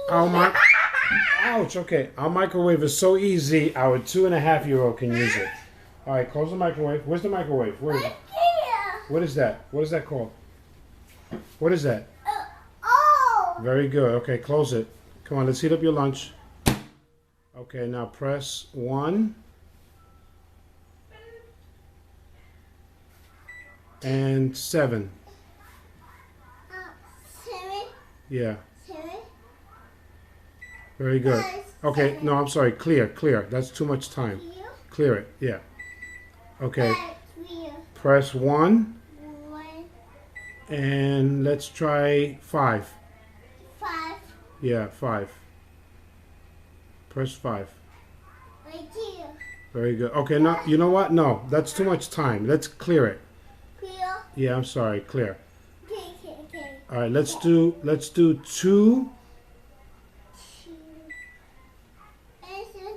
Our mic. Ouch. Okay. Our microwave is so easy. Our 2.5-year-old can use it. All right. Close the microwave. Where's the microwave? Where is it? What is that? What is that called? What is that? Oh. Very good. Okay. Close it. Come on. Let's heat up your lunch. Okay. Now press 1 and 7. 7. Yeah. 7. Very good. Okay. 7. No, I'm sorry. Clear. Clear. That's too much time. Clear it. Yeah. Okay. Press 1 and let's try 5. 5. Yeah, 5. Press 5. Right here. Very good. Okay, now you know what? No, that's too much time. Let's clear it. Clear. Yeah, I'm sorry. Clear. Okay. All right, let's do 2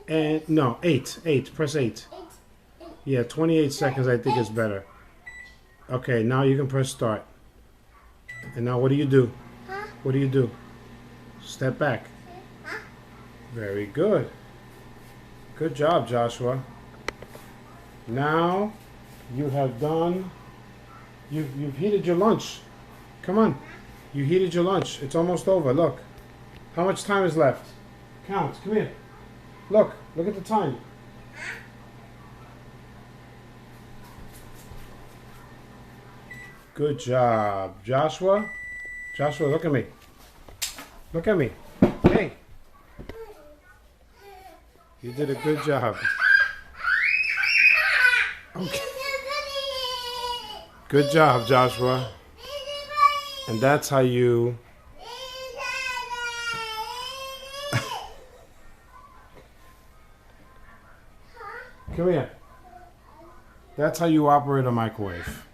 and no, 8. 8. Press 8. Yeah, 28 seconds I think is better. Okay, now you can press start. And now what do you do? Huh? What do you do? Step back. Huh? Very good. Good job, Joshua. Now you have done, you've heated your lunch. Come on. You heated your lunch. It's almost over. Look. How much time is left? Count. Come here. Look at the time. Good job. Joshua? Joshua, look at me. Look at me. Hey. You did a good job. Okay. Good job, Joshua. And that's how you... Come here. That's how you operate a microwave.